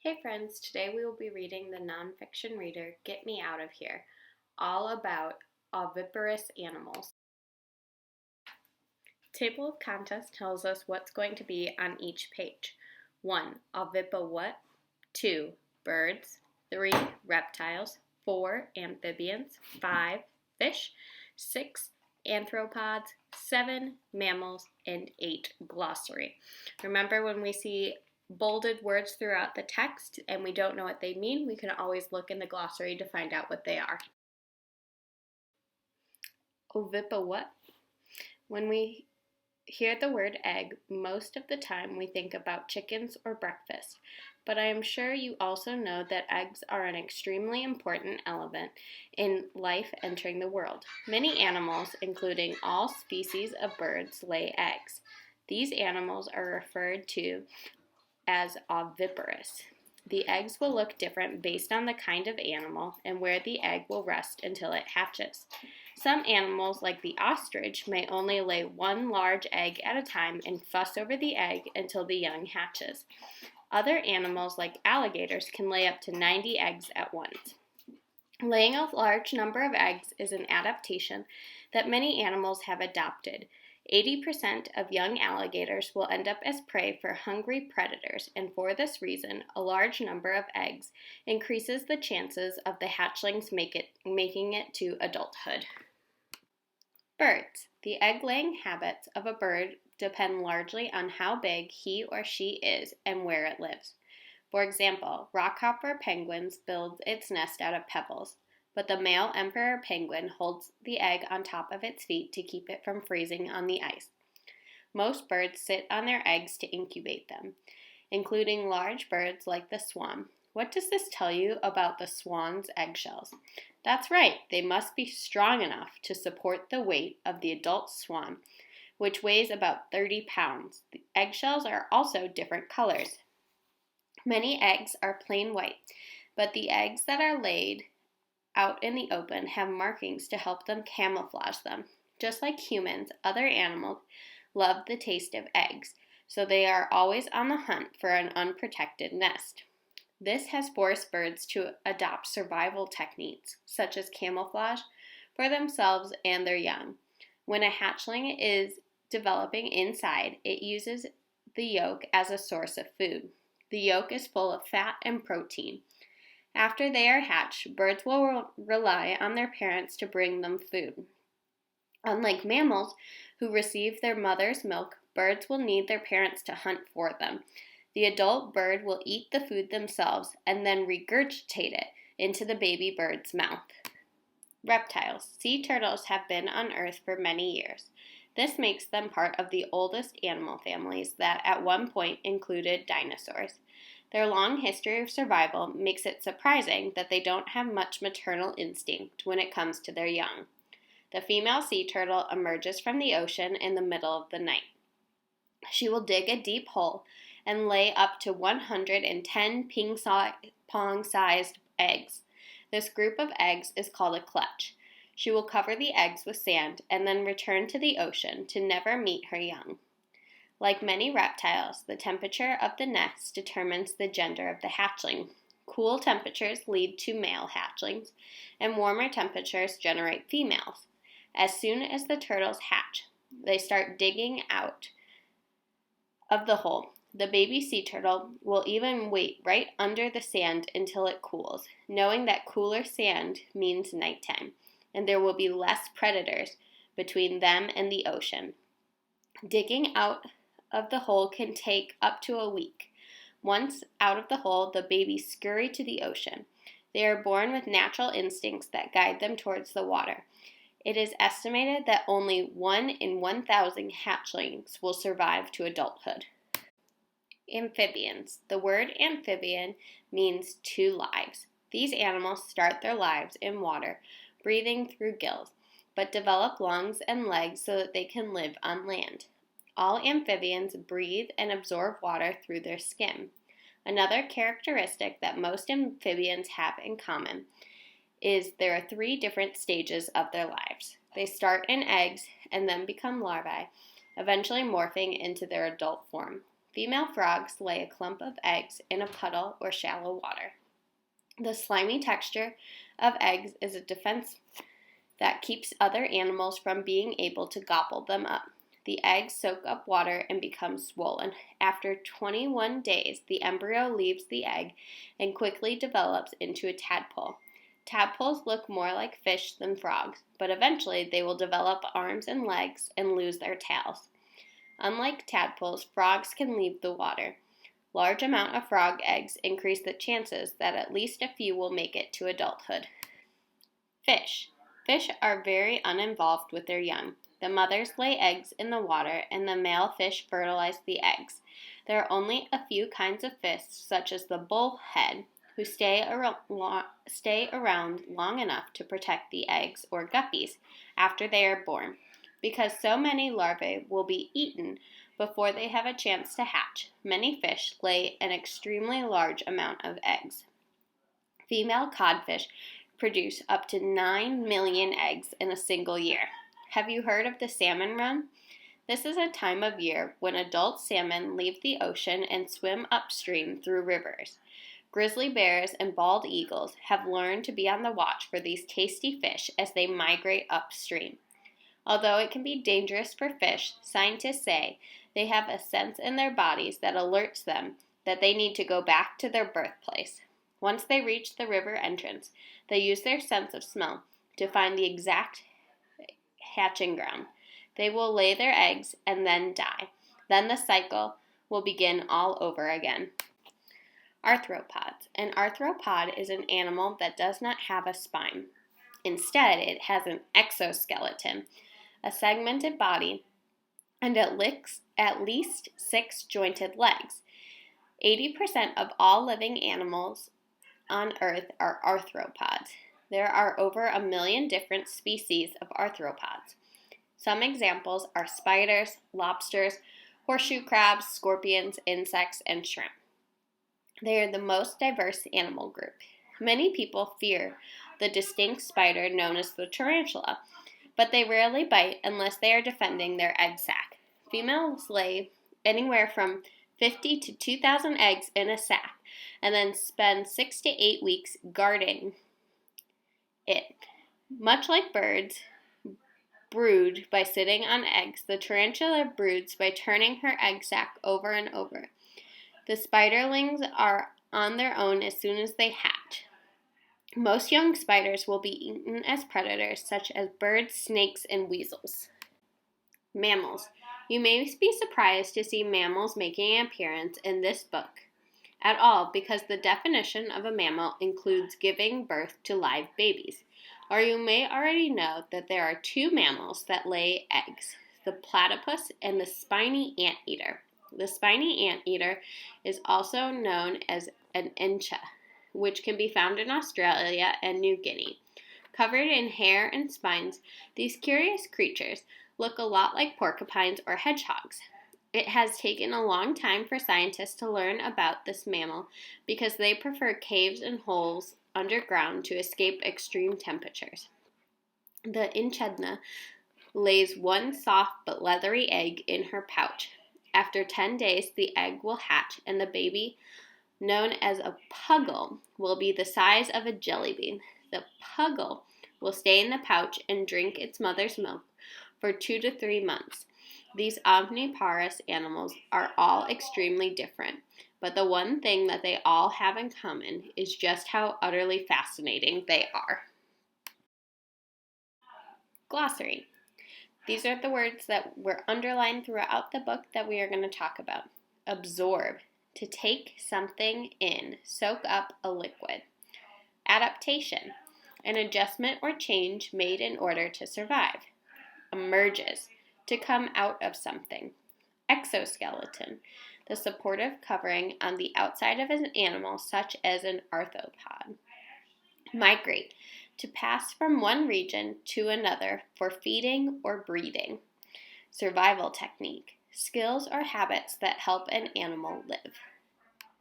Hey friends, today we will be reading the nonfiction reader Get Me Out of Here, all about oviparous animals. Table of contents tells us what's going to be on each page. 1. Ovipar what? 2. Birds. 3. Reptiles. 4. Amphibians. 5. Fish. 6. Arthropods. 7. Mammals. And 8. Glossary. Remember, when we see bolded words throughout the text and we don't know what they mean, we can always look in the glossary to find out what they are. Ovipar what? When we hear the word egg, most of the time we think about chickens or breakfast, but I am sure you also know that eggs are an extremely important element in life entering the world. Many animals, including all species of birds, lay eggs. These animals are referred to as oviparous. The eggs will look different based on the kind of animal and where the egg will rest until it hatches. Some animals, like the ostrich, may only lay one large egg at a time and fuss over the egg until the young hatches. Other animals, like alligators, can lay up to 90 eggs at once. Laying a large number of eggs is an adaptation that many animals have adopted. 80% of young alligators will end up as prey for hungry predators, and for this reason, a large number of eggs increases the chances of the hatchlings making it to adulthood. Birds. The egg-laying habits of a bird depend largely on how big he or she is and where it lives. For example, rockhopper penguins build its nest out of pebbles, but the male emperor penguin holds the egg on top of its feet to keep it from freezing on the ice. Most birds sit on their eggs to incubate them, including large birds like the swan. What does this tell you about the swan's eggshells? That's right, they must be strong enough to support the weight of the adult swan, which weighs about 30 pounds. The eggshells are also different colors. Many eggs are plain white, but the eggs that are laid out in the open have markings to help them camouflage them. Just like humans, other animals love the taste of eggs, so they are always on the hunt for an unprotected nest. This has forced birds to adopt survival techniques, such as camouflage, for themselves and their young. When a hatchling is developing inside, it uses the yolk as a source of food. The yolk is full of fat and protein. After they are hatched, birds will rely on their parents to bring them food. Unlike mammals, who receive their mother's milk, birds will need their parents to hunt for them. The adult bird will eat the food themselves and then regurgitate it into the baby bird's mouth. Reptiles. Sea turtles have been on Earth for many years. This makes them part of the oldest animal families that at one point included dinosaurs. Their long history of survival makes it surprising that they don't have much maternal instinct when it comes to their young. The female sea turtle emerges from the ocean in the middle of the night. She will dig a deep hole and lay up to 110 ping-pong-sized eggs. This group of eggs is called a clutch. She will cover the eggs with sand and then return to the ocean to never meet her young. Like many reptiles, the temperature of the nest determines the gender of the hatchling. Cool temperatures lead to male hatchlings, and warmer temperatures generate females. As soon as the turtles hatch, they start digging out of the hole. The baby sea turtle will even wait right under the sand until it cools, knowing that cooler sand means nighttime, and there will be less predators between them and the ocean. Digging out of the hole can take up to a week. Once out of the hole, the babies scurry to the ocean. They are born with natural instincts that guide them towards the water. It is estimated that only 1 in 1,000 hatchlings will survive to adulthood. Amphibians. The word amphibian means two lives. These animals start their lives in water, breathing through gills, but develop lungs and legs so that they can live on land. All amphibians breathe and absorb water through their skin. Another characteristic that most amphibians have in common is there are 3 different stages of their lives. They start in eggs and then become larvae, eventually morphing into their adult form. Female frogs lay a clump of eggs in a puddle or shallow water. The slimy texture of eggs is a defense that keeps other animals from being able to gobble them up. The eggs soak up water and become swollen. After 21 days, the embryo leaves the egg and quickly develops into a tadpole. Tadpoles look more like fish than frogs, but eventually they will develop arms and legs and lose their tails. Unlike tadpoles, frogs can leave the water. Large amount of frog eggs increase the chances that at least a few will make it to adulthood. Fish. Fish are very uninvolved with their young. The mothers lay eggs in the water and the male fish fertilize the eggs. There are only a few kinds of fish, such as the bullhead, who stay around long enough to protect the eggs or guppies after they are born. Because so many larvae will be eaten before they have a chance to hatch, many fish lay an extremely large amount of eggs. Female codfish produce up to 9 million eggs in a single year. Have you heard of the salmon run? This is a time of year when adult salmon leave the ocean and swim upstream through rivers. Grizzly bears and bald eagles have learned to be on the watch for these tasty fish as they migrate upstream. Although it can be dangerous for fish, scientists say they have a sense in their bodies that alerts them that they need to go back to their birthplace. Once they reach the river entrance, they use their sense of smell to find the exact hatching ground. They will lay their eggs and then die. Then the cycle will begin all over again. Arthropods. An arthropod is an animal that does not have a spine. Instead, it has an exoskeleton, a segmented body, and at least 6 jointed legs. 80% of all living animals on Earth are arthropods. There are over 1 million different species of arthropods. Some examples are spiders, lobsters, horseshoe crabs, scorpions, insects, and shrimp. They are the most diverse animal group. Many people fear the distinct spider known as the tarantula, but they rarely bite unless they are defending their egg sac. Females lay anywhere from 50 to 2,000 eggs in a sac and then spend 6 to 8 weeks guarding it. Much like birds brood by sitting on eggs, the tarantula broods by turning her egg sac over and over. The spiderlings are on their own as soon as they hatch. Most young spiders will be eaten as predators, such as birds, snakes, and weasels. Mammals. You may be surprised to see mammals making an appearance in this book at all because the definition of a mammal includes giving birth to live babies. Or you may already know that there are 2 mammals that lay eggs, the platypus and the spiny anteater. The spiny anteater is also known as an incha, which can be found in Australia and New Guinea. Covered in hair and spines, these curious creatures look a lot like porcupines or hedgehogs. It has taken a long time for scientists to learn about this mammal because they prefer caves and holes underground to escape extreme temperatures. The echidna lays one soft but leathery egg in her pouch. After 10 days, the egg will hatch and the baby, known as a puggle, will be the size of a jelly bean. The puggle will stay in the pouch and drink its mother's milk for 2 to 3 months. These omnivorous animals are all extremely different, but the one thing that they all have in common is just how utterly fascinating they are. Glossary. These are the words that were underlined throughout the book that we are going to talk about. Absorb, to take something in, soak up a liquid. Adaptation, an adjustment or change made in order to survive. Emerges, to come out of something. Exoskeleton, the supportive covering on the outside of an animal such as an arthropod. Migrate, to pass from one region to another for feeding or breeding. Survival technique, skills or habits that help an animal live.